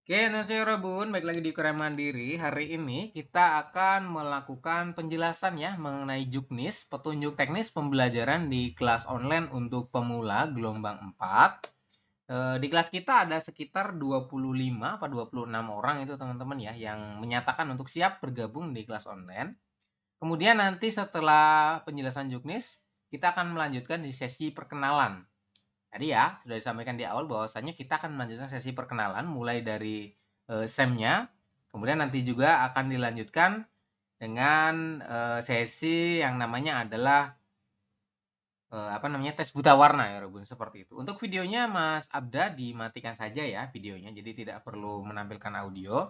Oke, Nasiora Bun, baik lagi di Ukuran Mandiri. Hari ini kita akan melakukan penjelasan ya mengenai Juknis, petunjuk teknis pembelajaran di kelas online untuk pemula gelombang 4. Di kelas kita ada sekitar 25 atau 26 orang itu teman-teman ya yang menyatakan untuk siap bergabung di kelas online. Kemudian nanti setelah penjelasan Juknis, kita akan melanjutkan di sesi perkenalan. Tadi ya, sudah disampaikan di awal bahwasanya kita akan melanjutkan sesi perkenalan mulai dari SEM-nya, kemudian nanti juga akan dilanjutkan dengan sesi yang namanya adalah tes buta warna ya, Robun, seperti itu. Untuk videonya Mas Abda dimatikan saja ya videonya, jadi tidak perlu menampilkan audio.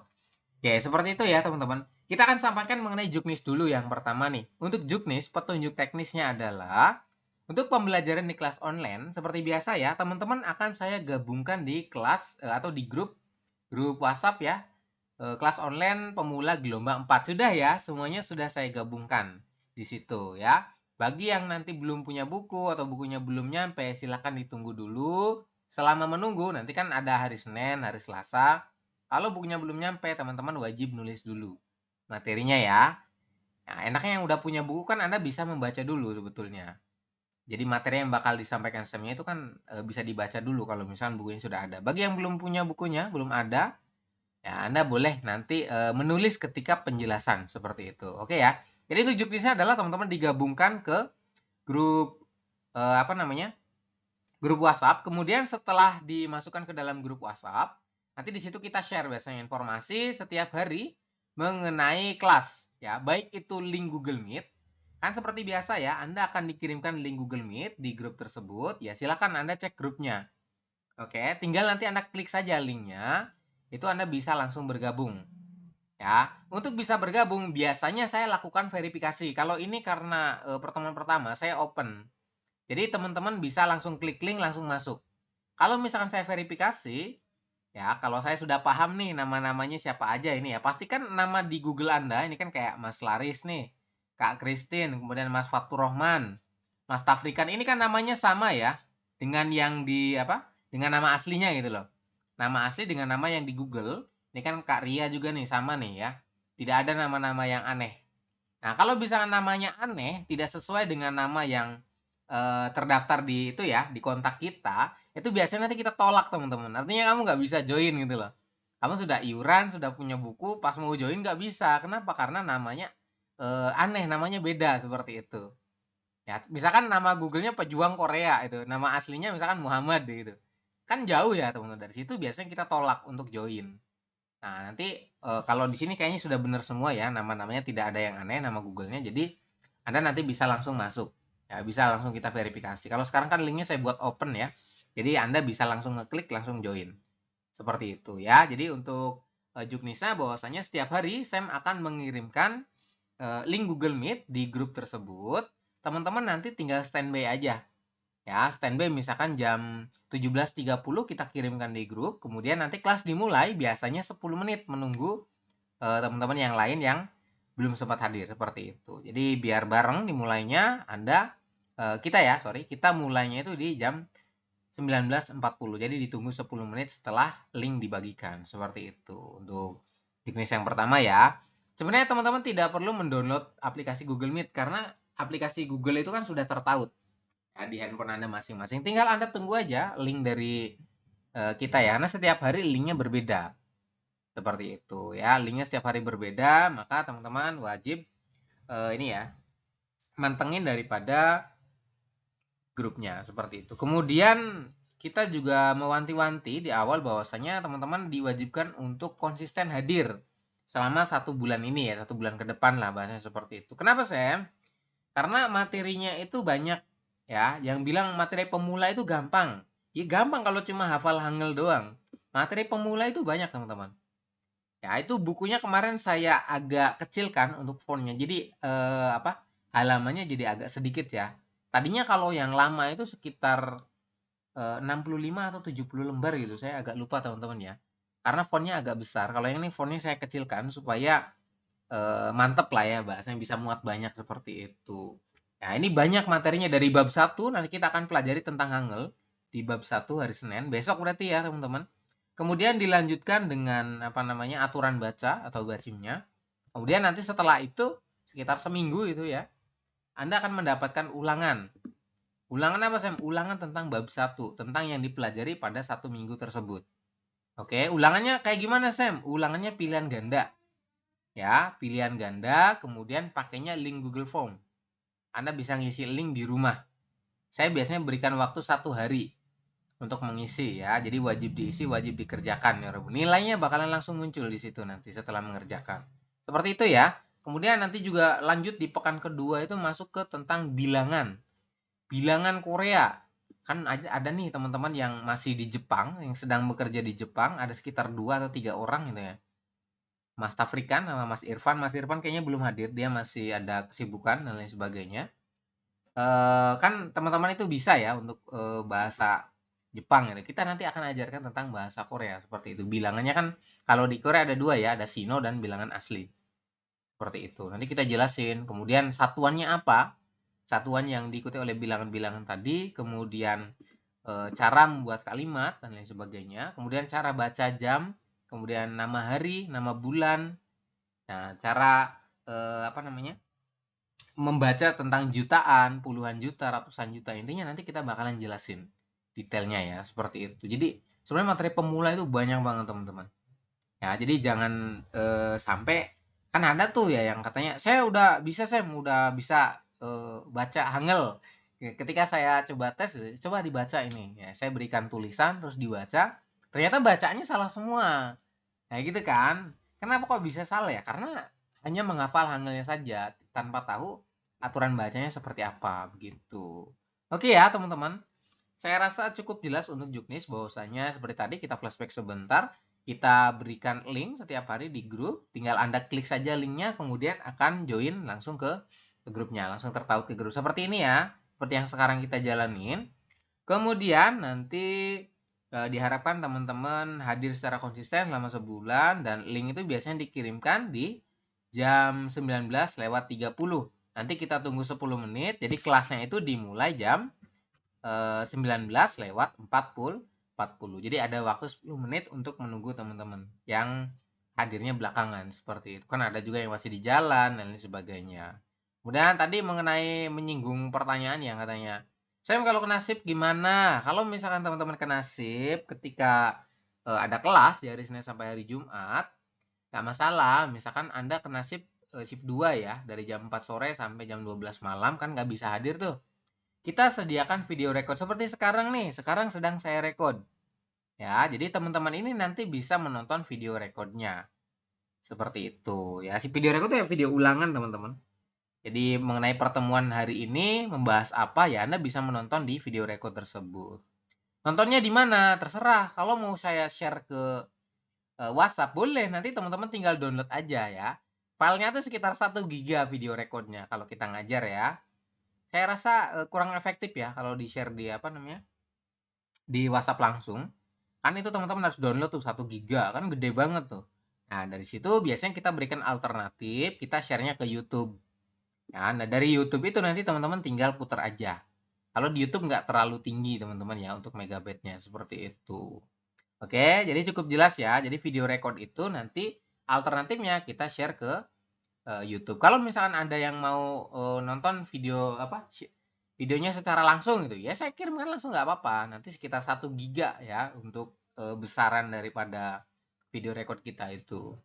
Oke, seperti itu ya teman-teman. Kita akan sampaikan mengenai Juknis dulu yang pertama nih. Untuk Juknis, petunjuk teknisnya adalah untuk pembelajaran di kelas online, seperti biasa ya, teman-teman akan saya gabungkan di kelas atau di grup WhatsApp ya, kelas online pemula gelombang 4. Sudah ya, semuanya sudah saya gabungkan di situ ya. Bagi yang nanti belum punya buku atau bukunya belum nyampe, silahkan ditunggu dulu. Selama menunggu, nanti kan ada hari Senin, hari Selasa. Kalau bukunya belum nyampe, teman-teman wajib nulis dulu materinya ya. Nah, enaknya yang udah punya buku kan Anda bisa membaca dulu sebetulnya. Jadi materi yang bakal disampaikan SEM-nya itu kan bisa dibaca dulu kalau misalnya bukunya sudah ada. Bagi yang belum punya bukunya, belum ada, ya Anda boleh nanti menulis ketika penjelasan seperti itu. Oke ya. Jadi tujuannya adalah teman-teman digabungkan ke grup eh, apa namanya? grup WhatsApp. Kemudian setelah dimasukkan ke dalam grup WhatsApp, nanti di situ kita share biasanya informasi setiap hari mengenai kelas ya, baik itu link Google Meet. Kan seperti biasa ya, Anda akan dikirimkan link Google Meet di grup tersebut. Ya, silakan Anda cek grupnya. Oke, tinggal nanti Anda klik saja linknya, itu Anda bisa langsung bergabung. Ya, untuk bisa bergabung biasanya saya lakukan verifikasi. Kalau ini karena pertemuan pertama saya open. Jadi teman-teman bisa langsung klik link langsung masuk. Kalau misalkan saya verifikasi, ya kalau saya sudah paham nih nama-namanya siapa aja ini ya, pastikan nama di Google Anda ini kan kayak Mas Laris nih, Kak Christine, kemudian Mas Fatur Rahman, Mas Tafrikan, ini kan namanya sama ya dengan yang di apa? Dengan nama aslinya gitu loh. Nama asli dengan nama yang di Google. Ini kan Kak Ria juga nih sama nih ya. Tidak ada nama-nama yang aneh. Nah, kalau misalkan namanya aneh, tidak sesuai dengan nama yang terdaftar di itu ya, di kontak kita, itu biasanya nanti kita tolak teman-teman. Artinya kamu nggak bisa join gitu loh. Kamu sudah iuran, sudah punya buku, pas mau join nggak bisa. Kenapa? Karena namanya aneh, namanya beda seperti itu. Ya, misalkan nama Google-nya Pejuang Korea itu, nama aslinya misalkan Muhammad gitu. Kan jauh ya teman-teman. Dari situ biasanya kita tolak untuk join. Nah, nanti kalau di sini kayaknya sudah benar semua ya, nama-namanya tidak ada yang aneh nama Google-nya. Jadi Anda nanti bisa langsung masuk. Ya, bisa langsung kita verifikasi. Kalau sekarang kan linknya saya buat open ya. Jadi Anda bisa langsung ngeklik langsung join. Seperti itu ya. Jadi untuk Juknisa bahwasanya setiap hari Sam akan mengirimkan link Google Meet di grup tersebut. Teman-teman nanti tinggal standby aja. Ya, standby misalkan jam 17.30 kita kirimkan di grup, kemudian nanti kelas dimulai biasanya 10 menit menunggu teman-teman yang lain yang belum sempat hadir seperti itu. Jadi biar bareng dimulainya kita mulainya itu di jam 19.40. Jadi ditunggu 10 menit setelah link dibagikan. Seperti itu untuk juknis yang pertama ya. Sebenarnya teman-teman tidak perlu mendownload aplikasi Google Meet karena aplikasi Google itu kan sudah tertaut ya, di handphone Anda masing-masing. Tinggal Anda tunggu aja link dari kita ya, karena setiap hari linknya berbeda. Seperti itu ya, linknya setiap hari berbeda, maka teman-teman wajib ini ya, mantengin daripada grupnya, seperti itu. Kemudian kita juga mewanti-wanti di awal bahwasanya teman-teman diwajibkan untuk konsisten hadir selama 1 bulan ini ya, 1 bulan ke depan lah bahasanya seperti itu. Kenapa Sam? Karena materinya itu banyak ya, yang bilang materi pemula itu gampang. Ya gampang kalau cuma hafal Hangul doang. Materi pemula itu banyak teman-teman. Ya itu bukunya kemarin saya agak kecilkan untuk fontnya. Jadi halamannya jadi agak sedikit ya. Tadinya kalau yang lama itu sekitar 65 atau 70 lembar gitu. Saya agak lupa teman-teman ya. Karena fontnya agak besar. Kalau yang ini fontnya saya kecilkan supaya mantep lah ya bahasanya bisa muat banyak seperti itu. Nah, ini banyak materinya dari bab 1 nanti kita akan pelajari tentang Hangul di bab 1 hari Senin. Besok berarti ya, teman-teman. Kemudian dilanjutkan dengan apa namanya aturan baca atau bacimnya. Kemudian nanti setelah itu sekitar seminggu itu ya, Anda akan mendapatkan ulangan. Ulangan apa, Sam? Ulangan tentang bab 1, tentang yang dipelajari pada 1 minggu tersebut. Oke, ulangannya kayak gimana, Sam? Ulangannya pilihan ganda. Ya, pilihan ganda, kemudian pakainya link Google Form. Anda bisa ngisi link di rumah. Saya biasanya berikan waktu 1 hari untuk mengisi ya. Jadi wajib diisi, wajib dikerjakan ya, nilainya bakalan langsung muncul di situ nanti setelah mengerjakan. Seperti itu ya. Kemudian nanti juga lanjut di pekan kedua itu masuk ke tentang bilangan. Bilangan Korea. Kan ada nih teman-teman yang masih di Jepang, yang sedang bekerja di Jepang, ada sekitar 2 atau 3 orang gitu ya. Mas Tafrikan sama Mas Irfan. Mas Irfan kayaknya belum hadir, dia masih ada kesibukan dan lain sebagainya. Kan teman-teman itu bisa ya untuk bahasa Jepang gitu. Kita nanti akan ajarkan tentang bahasa Korea seperti itu. Bilangannya kan kalau di Korea ada 2 ya, ada sino dan bilangan asli. Seperti itu. Nanti kita jelasin. Kemudian satuannya apa? Satuan yang diikuti oleh bilangan-bilangan tadi, kemudian cara membuat kalimat dan lain sebagainya. Kemudian cara baca jam, kemudian nama hari, nama bulan. Nah, cara apa namanya? Membaca tentang jutaan, puluhan juta, ratusan juta. Intinya nanti kita bakalan jelasin detailnya ya, seperti itu. Jadi sebenarnya materi pemula itu banyak banget teman-teman. Ya, jadi jangan sampai kan ada tuh ya yang katanya saya udah bisa baca Hangul. Ketika saya coba tes, coba dibaca ini. Ya, saya berikan tulisan terus dibaca, ternyata bacanya salah semua. Nah, gitu kan? Kenapa kok bisa salah ya? Karena hanya menghafal Hangulnya saja tanpa tahu aturan bacanya seperti apa begitu. Oke ya, teman-teman. Saya rasa cukup jelas untuk Juknis bahwasanya seperti tadi kita flashback sebentar, kita berikan link setiap hari di grup, tinggal Anda klik saja linknya, kemudian akan join langsung ke grupnya, langsung tertaut ke grup. Seperti ini ya, seperti yang sekarang kita jalanin. Kemudian nanti diharapkan teman-teman hadir secara konsisten selama sebulan dan link itu biasanya dikirimkan di jam 19:30. Nanti kita tunggu 10 menit, jadi kelasnya itu dimulai jam 19:40. Jadi ada waktu 10 menit untuk menunggu teman-teman yang hadirnya belakangan seperti itu. Kan ada juga yang masih di jalan dan lain sebagainya. Kemudian tadi mengenai menyinggung pertanyaan yang katanya, saya kalau kena shift gimana? Kalau misalkan teman-teman kena shift ketika ada kelas di hari Senin sampai hari Jumat, nggak masalah. Misalkan Anda kena shift 2 ya, dari jam 4 sore sampai jam 12 malam, kan nggak bisa hadir tuh. Kita sediakan video record seperti sekarang nih. Sekarang sedang saya record. Ya, jadi teman-teman ini nanti bisa menonton video recordnya. Seperti itu. Ya, si video record itu ya video ulangan, teman-teman. Jadi mengenai pertemuan hari ini membahas apa ya Anda bisa menonton di video record tersebut. Nontonnya di mana? Terserah. Kalau mau saya share ke WhatsApp boleh. Nanti teman-teman tinggal download aja ya. Filenya tuh sekitar 1 giga video recordnya kalau kita ngajar ya. Saya rasa kurang efektif ya kalau di-share di apa namanya? Di WhatsApp langsung. Kan itu teman-teman harus download tuh 1 giga, kan gede banget tuh. Nah, dari situ biasanya kita berikan alternatif, kita share-nya ke YouTube. Ya, nah dari YouTube itu nanti teman-teman tinggal putar aja. Kalau di YouTube nggak terlalu tinggi teman-teman ya untuk megabyte-nya seperti itu. Oke, jadi cukup jelas ya. Jadi video record itu nanti alternatifnya kita share ke YouTube. Kalau misalkan ada yang mau nonton video apa videonya secara langsung gitu ya, saya kirimkan langsung nggak apa-apa. Nanti sekitar 1 giga ya untuk besaran daripada video record kita itu.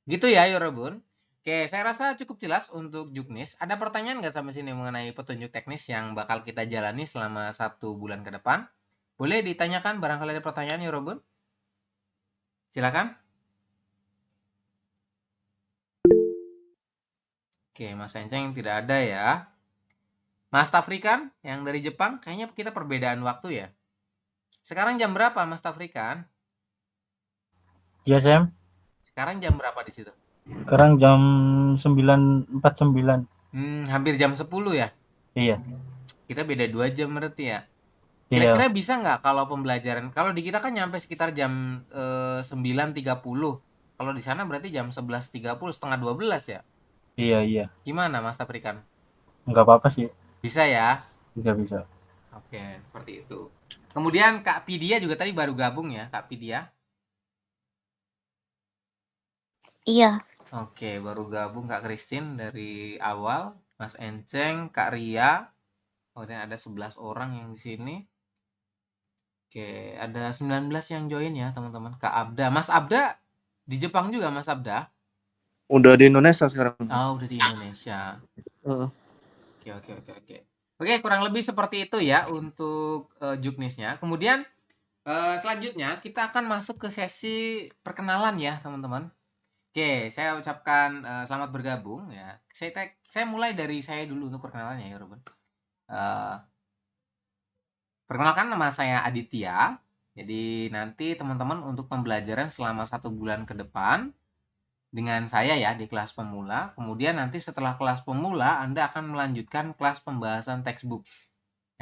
Gitu ya Yorobun. Oke, saya rasa cukup jelas untuk Juknis. Ada pertanyaan nggak sampai sini mengenai petunjuk teknis yang bakal kita jalani selama 1 bulan ke depan? Boleh ditanyakan barangkali ada pertanyaan Yorobun? Silakan. Oke, Mas Enceng tidak ada ya. Mas Tafrikan yang dari Jepang, kayaknya kita perbedaan waktu ya. Sekarang jam berapa Mas Tafrikan? Iya, Sam. Sekarang jam berapa di situ? Sekarang jam 9.49. Hampir jam 10 ya. Iya. Kita beda 2 jam berarti ya. Kira-kira Iya. bisa nggak kalau pembelajaran, kalau di kita kan nyampe sekitar jam 9.30. Kalau di sana berarti jam 11.30, setengah 12 ya. Iya, iya. Gimana Mas Tafrikan? Enggak apa-apa sih. Bisa ya? Bisa-bisa. Oke, seperti itu. Kemudian Kak Pidia juga tadi baru gabung ya, Kak Pidia. Iya. Oke, baru gabung Kak Christine dari awal, Mas Enceng, Kak Ria. Kemudian ada 11 orang yang di sini. Oke, ada 19 yang join ya, teman-teman. Kak Abda, Mas Abda di Jepang juga, Mas Abda. Udah di Indonesia sekarang. Oh, udah di Indonesia. Heeh. Oke, oke, oke, oke. Oke, kurang lebih seperti itu ya untuk juknisnya. Kemudian selanjutnya kita akan masuk ke sesi perkenalan ya, teman-teman. Oke, saya ucapkan selamat bergabung ya. Saya mulai dari saya dulu untuk perkenalannya ya, Ruben. Perkenalkan, nama saya Aditya. Jadi nanti teman-teman untuk pembelajaran selama 1 bulan ke depan dengan saya ya di kelas pemula. Kemudian nanti setelah kelas pemula Anda akan melanjutkan kelas pembahasan textbook.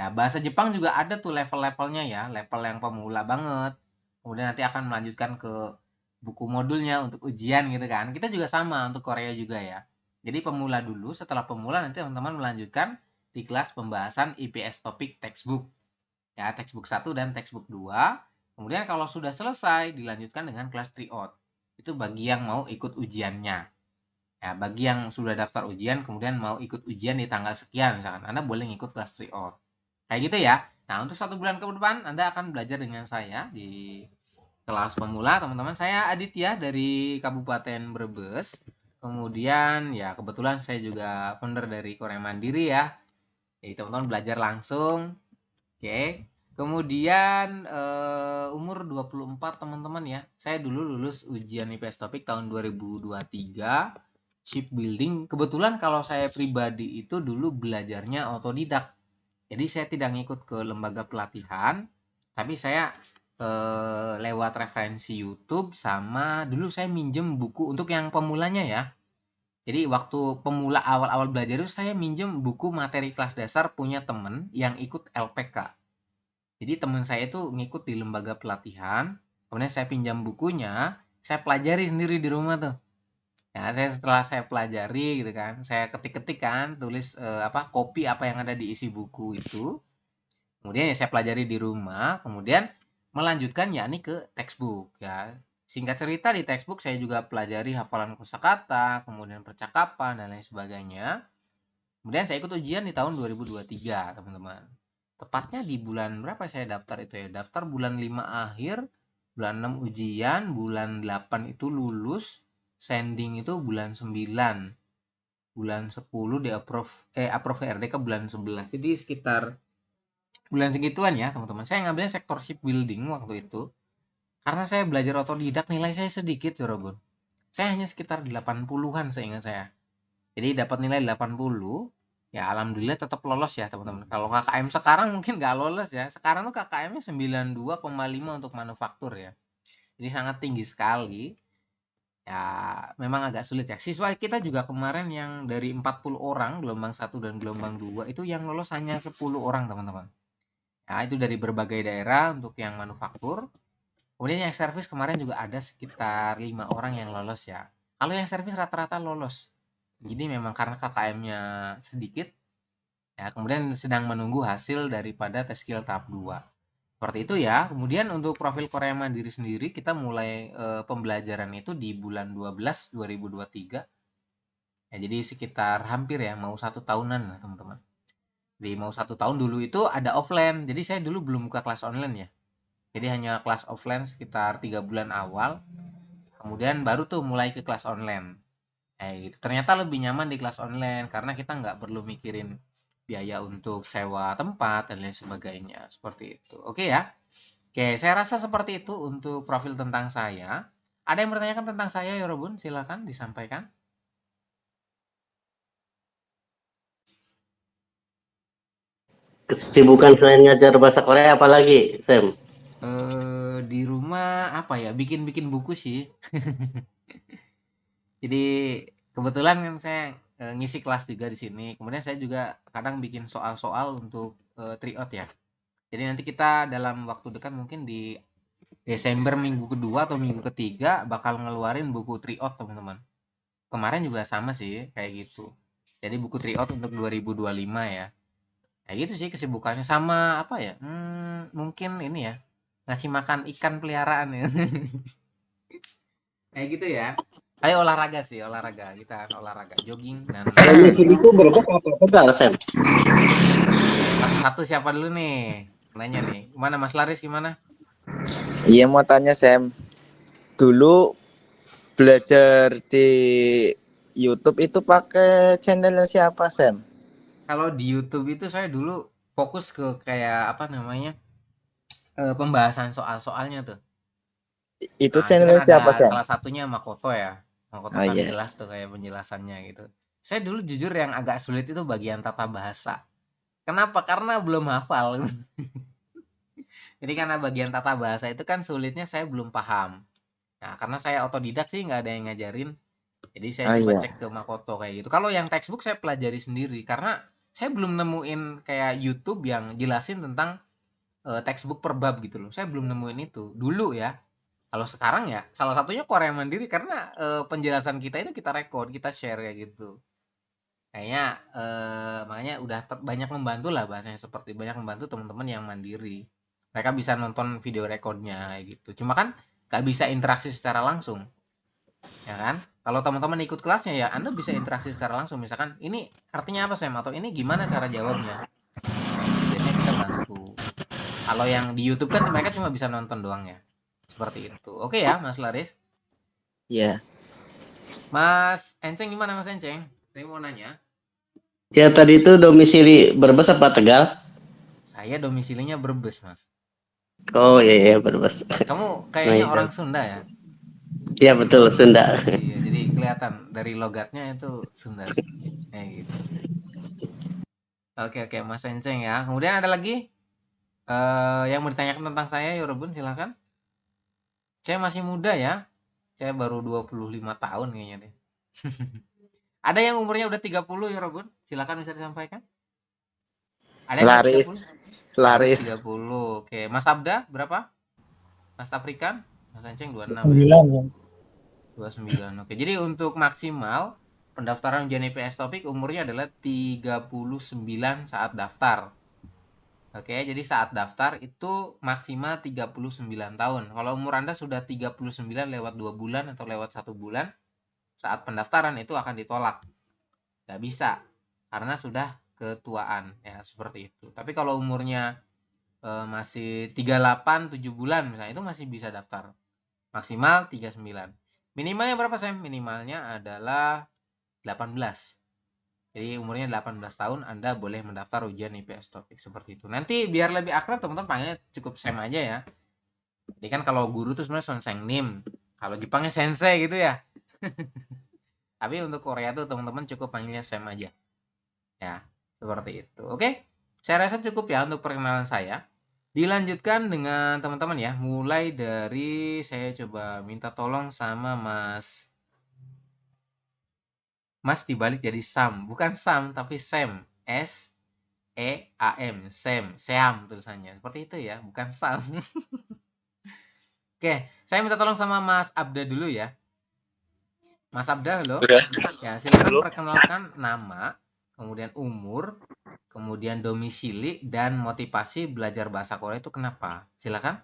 Ya, bahasa Jepang juga ada tuh level-levelnya ya, level yang pemula banget. Kemudian nanti akan melanjutkan ke buku modulnya untuk ujian gitu kan. Kita juga sama untuk Korea juga ya. Jadi pemula dulu, setelah pemula nanti teman-teman melanjutkan di kelas pembahasan IPS topik textbook. Ya, textbook 1 dan textbook 2. Kemudian kalau sudah selesai dilanjutkan dengan kelas tryout. Itu bagi yang mau ikut ujiannya. Ya, bagi yang sudah daftar ujian kemudian mau ikut ujian di tanggal sekian misalkan, Anda boleh ngikut kelas tryout. Kayak gitu ya. Nah, untuk 1 bulan ke depan Anda akan belajar dengan saya di kelas pemula, teman-teman. Saya Aditya dari Kabupaten Brebes. Kemudian ya kebetulan saya juga founder dari Korea Mandiri ya. Jadi teman-teman belajar langsung. Oke. Kemudian umur 24 teman-teman ya. Saya dulu lulus ujian IPS Topik tahun 2023 shipbuilding. Kebetulan kalau saya pribadi itu dulu belajarnya otodidak. Jadi saya tidak ngikut ke lembaga pelatihan, tapi saya lewat referensi YouTube sama dulu saya minjem buku untuk yang pemulanya ya. Jadi waktu pemula awal-awal belajar itu saya minjem buku materi kelas dasar punya temen yang ikut LPK. Jadi teman saya itu ngikut di lembaga pelatihan, kemudian saya pinjam bukunya, saya pelajari sendiri di rumah tuh. Ya, setelah saya pelajari gitu kan, saya ketik-ketik kan, tulis copy apa yang ada di isi buku itu. Kemudian ya saya pelajari di rumah, kemudian melanjutkan yakni ke textbook ya. Singkat cerita di textbook saya juga pelajari hafalan kosakata, kemudian percakapan dan lain sebagainya. Kemudian saya ikut ujian di tahun 2023, teman-teman. Tepatnya di bulan berapa saya daftar itu ya? Daftar bulan 5 akhir, bulan 6 ujian, bulan 8 itu lulus, sending itu bulan 9. Bulan 10 di approve RDK bulan 11. Jadi sekitar bulan segituan ya, teman-teman. Saya ngambilnya sektor shipbuilding waktu itu. Karena saya belajar otodidak, nilai saya sedikit, Jorobun. Saya hanya sekitar 80-an seingat saya. Jadi dapat nilai 80, ya alhamdulillah tetap lolos ya teman-teman. Kalau KKM sekarang mungkin nggak lolos ya. Sekarang tuh KKM-nya 92,5 untuk manufaktur ya. Jadi sangat tinggi sekali. Ya memang agak sulit ya. Siswa kita juga kemarin yang dari 40 orang, gelombang 1 dan gelombang 2, itu yang lolos hanya 10 orang teman-teman. Nah itu dari berbagai daerah untuk yang manufaktur. Kemudian yang servis kemarin juga ada sekitar 5 orang yang lolos ya. Kalau yang servis rata-rata lolos. Jadi memang karena KKM-nya sedikit, ya kemudian sedang menunggu hasil daripada tes skill tahap 2. Seperti itu ya. Kemudian untuk profil Korea Mandiri sendiri, kita mulai pembelajaran itu di bulan 12 2023. Ya, jadi sekitar hampir ya, mau 1 tahunan lah teman-teman. Jadi mau 1 tahun dulu itu ada offline. Jadi saya dulu belum buka kelas online ya. Jadi hanya kelas offline sekitar 3 bulan awal. Kemudian baru tuh mulai ke kelas online. Gitu. Ternyata lebih nyaman di kelas online karena kita nggak perlu mikirin biaya untuk sewa tempat dan lain sebagainya. Seperti itu. Oke ya. Oke, saya rasa seperti itu untuk profil tentang saya. Ada yang bertanyakan tentang saya ya Robun? Silakan disampaikan. Kesibukan selain ngajar bahasa Korea apa lagi, Sam? Di rumah apa ya? Bikin-bikin buku sih. Jadi kebetulan kan saya ngisi kelas juga di sini. Kemudian saya juga kadang bikin soal-soal untuk tryout ya. Jadi nanti kita dalam waktu dekat mungkin di Desember minggu kedua atau minggu ketiga bakal ngeluarin buku tryout teman-teman. Kemarin juga sama sih kayak gitu. Jadi buku tryout untuk 2025 ya. Kayak gitu sih kesibukannya sama apa ya? Mungkin ini ya. Ngasih makan ikan peliharaan ya. Kayak gitu ya. Ayo olahraga sih, olahraga. Kita olahraga, jogging dan Domisili itu Brebes apa Tegal, Sam? satu-satu siapa dulu nih? Nanya nih. Gimana Mas Laris gimana? Iya mau tanya Sam, dulu belajar di YouTube itu pakai channelnya siapa Sam? Kalau di YouTube itu saya dulu fokus ke kayak apa namanya? Pembahasan soal-soalnya tuh. Itu Nah, itu kan channelnya ada siapa Sam? salah satunya Makoto ya. Makoto Oh kan iya. jelas tuh kayak penjelasannya gitu. Saya dulu jujur yang agak sulit itu bagian tata bahasa. Kenapa? Karena belum hafal. Jadi karena bagian tata bahasa itu kan sulitnya saya belum paham. Nah, karena saya otodidak sih nggak ada yang ngajarin. Jadi saya Oh coba iya. cek ke Makoto kayak gitu. Kalau yang textbook saya pelajari sendiri karena saya belum nemuin kayak YouTube yang jelasin tentang textbook per bab gitu loh. Saya belum nemuin itu dulu ya. Kalau sekarang ya salah satunya Korea Mandiri karena penjelasan kita itu kita record, kita share kayak gitu. Kayaknya makanya udah banyak membantu lah bahasanya seperti banyak membantu teman-teman yang mandiri. Mereka bisa nonton video recordnya kayak gitu. Cuma kan nggak bisa interaksi secara langsung, ya kan? Kalau teman-teman ikut kelasnya ya Anda bisa interaksi secara langsung. Misalkan ini artinya apa Sam? Atau ini gimana cara jawabnya? Nah itu biasanya kita bantu. Kalau yang di YouTube kan mereka cuma bisa nonton doang ya. Seperti itu. Oke ya Mas Laris. Iya. Mas Enceng gimana Mas Enceng? Saya mau nanya. Ya tadi itu domisili Brebes apa Tegal? Saya domisilinya Brebes Mas. Oh iya, Brebes. Kamu Nah, kayaknya itu. orang Sunda ya? Iya betul, Sunda. Iya, jadi kelihatan dari logatnya itu Sunda. Kayak gitu. Oke, Mas Enceng ya. Kemudian ada lagi yang mau ditanyakan tentang saya, Yorobun, silakan. Saya masih muda ya. Saya baru 25 tahun kayaknya deh. Ada yang umurnya udah 30, Yorobun? Silakan bisa disampaikan. Ada yang udah 30? Laris Laris. 30. Oke, Mas Abda berapa? Mas Afrikan? Mas Enceng 26 ya. 9 ya. 29. Oke, jadi untuk maksimal pendaftaran ujian IPS topik umurnya adalah 39 saat daftar. Oke, jadi saat daftar itu maksimal 39 tahun. Kalau umur Anda sudah 39 lewat 2 bulan atau lewat 1 bulan, saat pendaftaran itu akan ditolak. Nggak bisa, karena sudah ketuaan. Ya, seperti itu. Tapi kalau umurnya masih 38, 7 bulan misalnya, itu masih bisa daftar. Maksimal 39. Minimalnya berapa, Sam? Minimalnya adalah 18. Jadi umurnya 18 tahun Anda boleh mendaftar ujian IPS topik seperti itu. Nanti biar lebih akrab teman-teman panggilnya cukup Sam aja ya. Jadi kan kalau guru tuh sebenarnya Sonseng Nim. Kalau Jepangnya Sensei gitu ya. Tapi untuk Korea tuh teman-teman cukup panggilnya Sam aja. Ya, seperti itu. Oke. Saya rasa cukup ya untuk perkenalan saya. Dilanjutkan dengan teman-teman ya. Mulai dari saya coba minta tolong sama Mas dibalik jadi Sam, bukan Sam tapi Sam, S-E-A-M, Seam tulisannya. Seperti itu ya, bukan Sam. Oke, saya minta tolong sama Mas Abda dulu ya. Mas Abda, halo. Oke. Ya, silakan Halo. perkenalkan nama, kemudian umur, kemudian domisili dan motivasi belajar bahasa Korea itu kenapa? Silakan.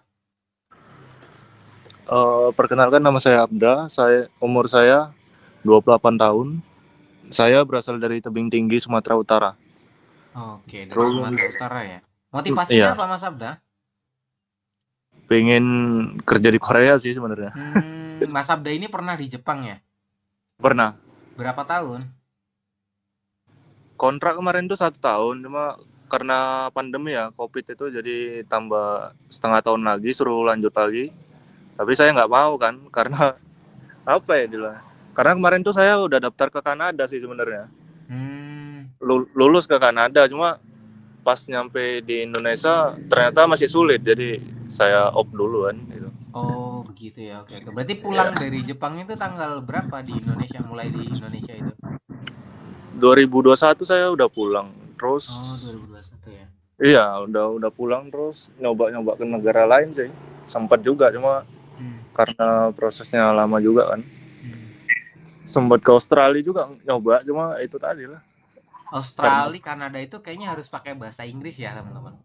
Perkenalkan nama saya Abda. Umur saya 28 tahun. Saya berasal dari Tebing Tinggi, Sumatera Utara. Oke, dari Terus Sumatera Utara ya. Motivasinya iya, apa Mas Abda? pengen kerja di Korea sih sebenarnya. Mas Abda ini pernah di Jepang ya? Pernah. Berapa tahun? Kontrak kemarin tuh 1 tahun, cuma karena pandemi ya, COVID itu jadi tambah setengah tahun lagi, suruh lanjut lagi. Tapi saya nggak mau kan, karena apa ya Dila? Karena kemarin tuh saya udah daftar ke Kanada sih sebenarnya. Lulus ke Kanada, cuma pas nyampe di Indonesia ternyata masih sulit, jadi saya off dulu kan gitu. Oh, begitu ya. Oke. Berarti pulang dari Jepang itu tanggal berapa di Indonesia? Mulai di Indonesia itu? 2021 saya udah pulang. Terus Oh, 2021 ya. iya, udah pulang terus nyoba ke negara lain sih. Sempat juga cuma karena prosesnya lama juga kan. Sempat ke Australia juga nyoba, cuma itu tadi lah. Australia, Kanada itu kayaknya harus pakai bahasa Inggris ya, teman-teman.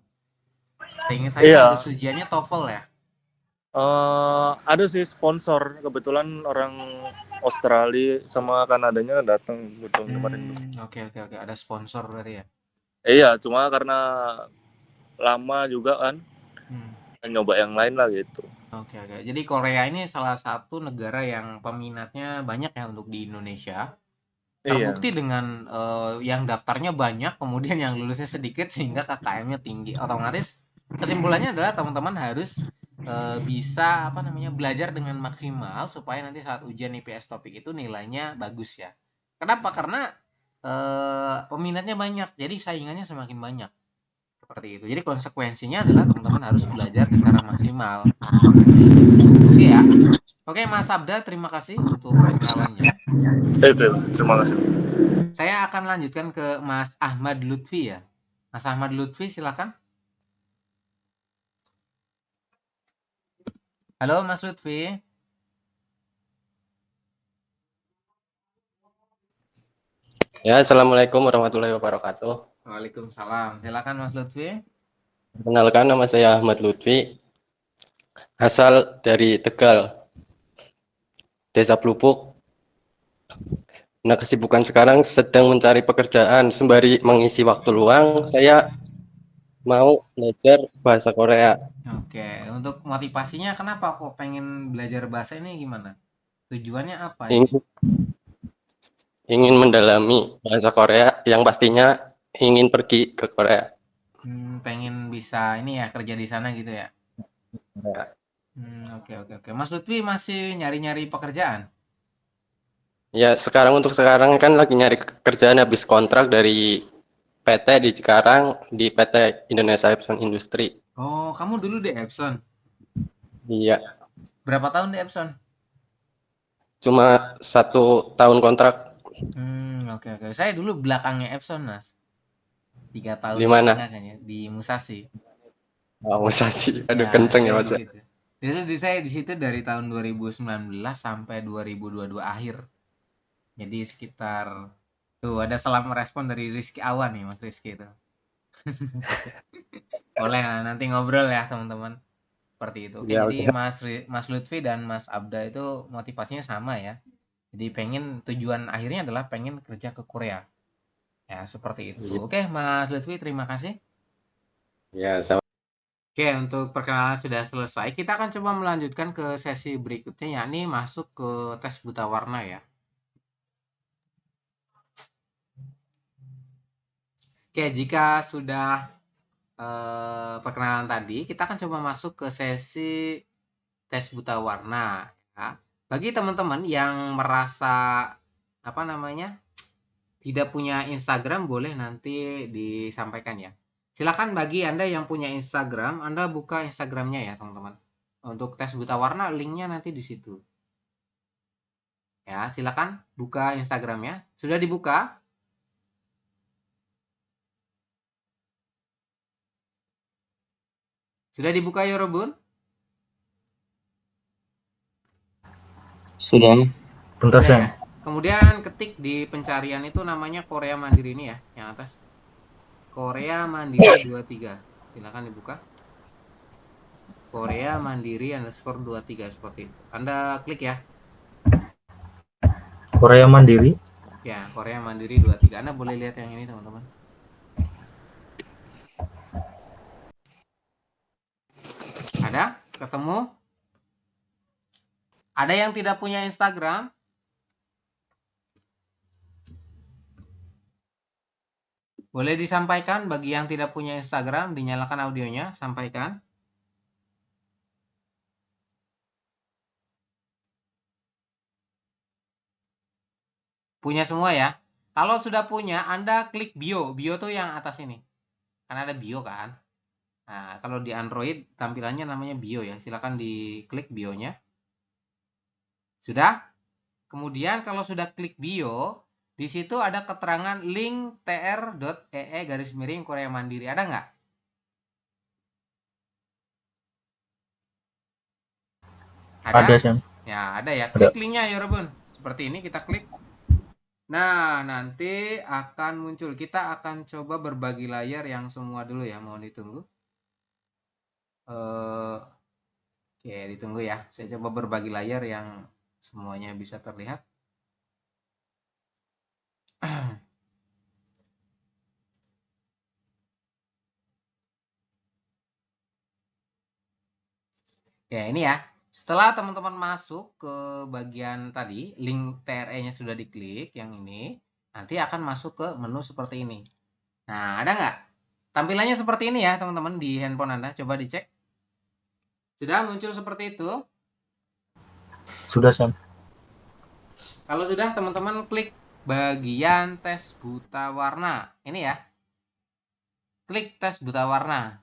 Seingat saya Iya, harus ujiannya TOEFL ya. Ada sih sponsor, kebetulan orang Australia sama Kanadanya datang betul kemarin tuh. Oke oke oke, ada sponsor berarti ya. Iya, cuma karena lama juga kan, Hmm. nyoba yang lain lah gitu. Oke oke. Jadi Korea ini salah satu negara yang peminatnya banyak ya untuk di Indonesia. Iya. Terbukti dengan yang daftarnya banyak, kemudian yang lulusnya sedikit sehingga KKM-nya tinggi. Otomatis kesimpulannya adalah teman-teman harus bisa apa namanya belajar dengan maksimal supaya nanti saat ujian IPS topik itu nilainya bagus ya. Kenapa? Karena peminatnya banyak, jadi saingannya semakin banyak. Seperti itu. Jadi konsekuensinya adalah teman-teman harus belajar secara maksimal. Oke ya. Oke Mas Abda, terima kasih untuk perkenalannya. Terima kasih. Saya akan lanjutkan ke Mas Ahmad Lutfi ya. Mas Ahmad Lutfi silakan. Halo Mas Lutfi. Ya, Assalamualaikum warahmatullahi wabarakatuh. Waalaikumsalam. Silakan Mas Lutfi. Perkenalkan, nama saya Ahmad Lutfi, asal dari Tegal, Desa Blupuk. Nah, kesibukan sekarang sedang mencari pekerjaan sembari mengisi waktu luang. Saya mau belajar bahasa Korea. Oke, untuk motivasinya kenapa kok pengen belajar bahasa ini gimana? Tujuannya apa ini? Ingin mendalami bahasa Korea, yang pastinya ingin pergi ke Korea. Pengen bisa ini ya kerja di sana gitu ya. Ya. Oke oke oke. Mas Lutfi masih nyari-nyari pekerjaan? Ya, untuk sekarang kan lagi nyari kerjaan habis kontrak dari PT di Cikarang, di PT Indonesia Epson Industri. Oh, kamu dulu di Epson. Iya, Berapa tahun di Epson? cuma 1 tahun kontrak. Oke oke. Saya dulu belakangnya Epson, Mas. 3 tahun Di mana? setengah kan ya, di Musashi. Oh, Musashi. Aduh, Ya, kenceng ya, saya Mas. di situ. Jadi saya di situ dari tahun 2019 sampai 2022 akhir. Jadi sekitar tuh ada salam respon dari Rizky Awan nih, Mas Rizky itu. Boleh lah, nanti ngobrol ya, teman-teman. Seperti itu. Oke, Ya, jadi udah. Mas Lutfi dan Mas Abda itu motivasinya sama ya. Jadi pengen tujuan akhirnya adalah pengen kerja ke Korea. Ya, seperti itu. Iya. Oke, Mas Lutfi, terima kasih. Ya, sama. Oke, untuk perkenalan sudah selesai. Kita akan coba melanjutkan ke sesi berikutnya, yakni masuk ke tes buta warna ya. Oke, jika sudah perkenalan tadi, kita akan coba masuk ke sesi tes buta warna. Ya. Bagi teman-teman yang merasa apa namanya tidak punya Instagram, boleh nanti disampaikan ya. Silakan bagi Anda yang punya Instagram, Anda buka Instagramnya ya teman-teman. Untuk tes buta warna, linknya nanti di situ. Ya, silakan buka Instagramnya. Sudah dibuka? Sudah dibuka ya, Robun? Sudah. Bentar, Sudah Sam. ya. Kemudian ketik di pencarian itu namanya Korea Mandiri ini ya, yang atas. Korea Mandiri 23. Silakan dibuka. Korea Mandiri _23 seperti itu. Anda klik ya. Korea Mandiri. Ya, Korea Mandiri 23. Anda boleh lihat yang ini, teman-teman. Ada? Ketemu? Ada yang tidak punya Instagram? Boleh disampaikan bagi yang tidak punya Instagram, dinyalakan audionya, sampaikan. Punya semua ya? Kalau sudah punya, Anda klik bio. Bio tuh yang atas ini. Kan ada bio kan? Nah, kalau di Android tampilannya namanya bio ya. Silakan diklik bionya. Sudah? Kemudian kalau sudah klik bio, di situ ada keterangan link tr.ee Korea Mandiri. Ada nggak? Ada, Sam. Ya, ada ya. Ada. Klik linknya ya, Robun. Seperti ini kita klik. Nah, nanti akan muncul. Kita akan coba berbagi layar yang semua dulu ya. Mohon ditunggu. Oke, ditunggu ya. Saya coba berbagi layar yang semuanya bisa terlihat. Ya, ini ya. Setelah teman-teman masuk ke bagian tadi, link TRE-nya sudah diklik, yang ini, nanti akan masuk ke menu seperti ini. Nah, ada nggak? Tampilannya seperti ini ya, teman-teman, di handphone Anda. Coba dicek. Sudah muncul seperti itu? Sudah, Sam. Kalau sudah, teman-teman klik bagian tes buta warna. Ini ya. Klik tes buta warna.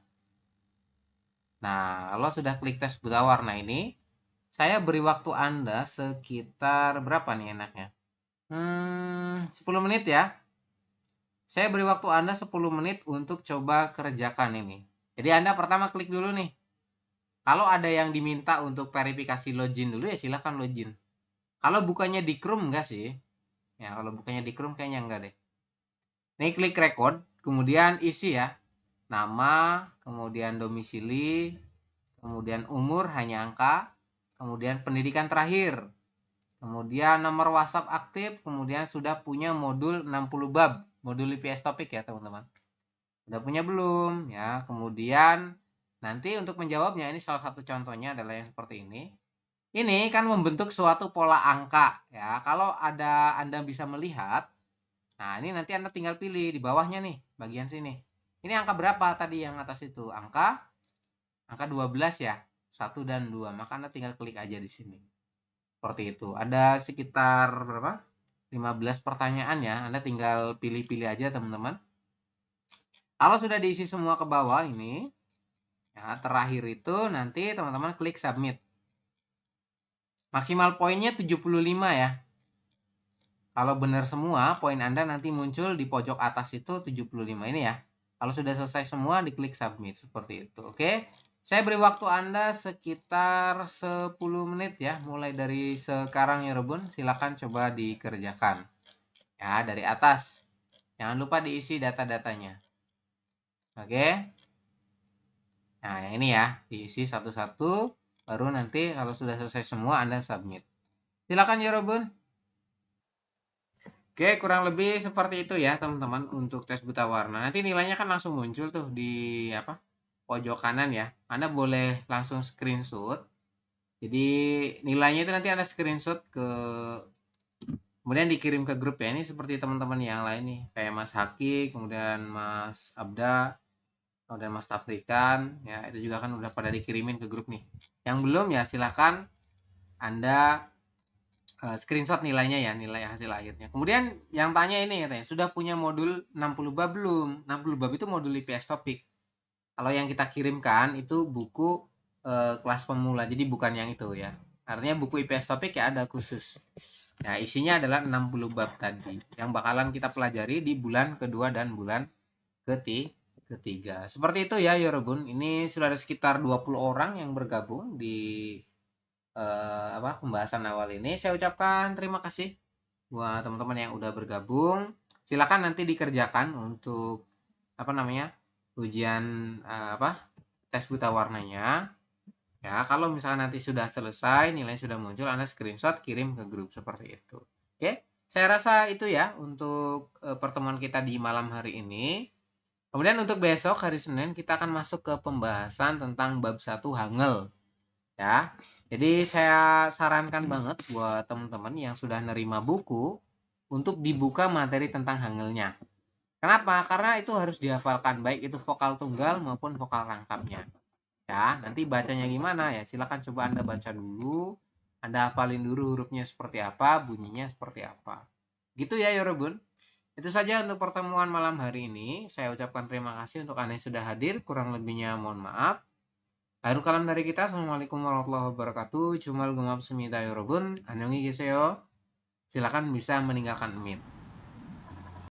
Nah, kalau sudah klik tes buta warna ini, saya beri waktu Anda sekitar berapa nih enaknya? 10 menit ya. Saya beri waktu Anda 10 menit untuk coba kerjakan ini. Jadi Anda pertama klik dulu nih. Kalau ada yang diminta untuk verifikasi login dulu ya silahkan login. Kalau bukannya di Chrome enggak sih? Ya, kalau bukannya di Chrome kayaknya enggak deh. Ini klik record, kemudian isi ya. Nama, kemudian domisili, kemudian umur hanya angka, kemudian pendidikan terakhir, kemudian nomor WhatsApp aktif, kemudian sudah punya modul 60 bab, modul IPS topik ya teman-teman. Udah punya belum? Ya, kemudian nanti untuk menjawabnya ini salah satu contohnya adalah yang seperti ini. Ini kan membentuk suatu pola angka ya. Kalau ada Anda bisa melihat, nah ini nanti Anda tinggal pilih di bawahnya nih, bagian sini. Ini angka berapa tadi yang atas itu? Angka 12 ya. 1 dan 2. Maka Anda tinggal klik aja di sini. Seperti itu. Ada sekitar berapa? 15 pertanyaan ya. Anda tinggal pilih-pilih aja teman-teman. Kalau sudah diisi semua ke bawah ini, ya, terakhir itu nanti teman-teman klik submit. Maksimal poinnya 75 ya. Kalau benar semua, poin Anda nanti muncul di pojok atas itu 75 ini ya. Kalau sudah selesai semua, diklik submit. Seperti itu. Oke. Saya beri waktu Anda sekitar 10 menit ya. Mulai dari sekarang ya Rebun. Silakan coba dikerjakan. Ya, dari atas. Jangan lupa diisi data-datanya. Oke. Nah, yang ini ya. Diisi satu-satu. Baru nanti kalau sudah selesai semua, Anda submit. Silakan ya Rebun. Oke, kurang lebih seperti itu ya teman-teman untuk tes buta warna. Nanti nilainya kan langsung muncul tuh di pojok kanan ya. Anda boleh langsung screenshot. Jadi nilainya itu nanti Anda screenshot kemudian dikirim ke grup ya. Ini seperti teman-teman yang lain nih, kayak Mas Haki, kemudian Mas Abda, kemudian Mas Tafrikan, ya itu juga kan udah pada dikirimin ke grup nih. Yang belum ya silahkan Anda screenshot nilainya ya, nilai hasil akhirnya. Kemudian yang tanya ini katanya, sudah punya modul 60 bab belum? 60 bab itu modul IPS topik. Kalau yang kita kirimkan itu buku kelas pemula, jadi bukan yang itu ya. Artinya buku IPS topik ya ada khusus. Nah, isinya adalah 60 bab tadi yang bakalan kita pelajari di bulan kedua dan bulan ketiga. Seperti itu ya, Yorobun. Ini sudah ada sekitar 20 orang yang bergabung di pembahasan awal ini. Saya ucapkan terima kasih buat teman-teman yang udah bergabung. Silakan nanti dikerjakan untuk ujian tes buta warnanya. Ya, kalau misalnya nanti sudah selesai, nilai sudah muncul, Anda screenshot kirim ke grup seperti itu. Oke, saya rasa itu ya untuk pertemuan kita di malam hari ini. Kemudian untuk besok hari Senin kita akan masuk ke pembahasan tentang bab 1 Hangul. Ya. Jadi saya sarankan banget buat teman-teman yang sudah nerima buku untuk dibuka materi tentang Hangulnya. Kenapa? Karena itu harus dihafalkan baik itu vokal tunggal maupun vokal rangkapnya. Ya, nanti bacanya gimana ya? Silakan coba Anda baca dulu. Anda hafalin dulu hurufnya seperti apa, bunyinya seperti apa. Gitu ya, Yorobun. Itu saja untuk pertemuan malam hari ini. Saya ucapkan terima kasih untuk Anda yang sudah hadir. Kurang lebihnya mohon maaf. Akhir kalam dari kita, Assalamualaikum warahmatullahi wabarakatuh. Cumal gemap semita yorobun. Annyeonghaseyo. Silakan bisa meninggalkan mute.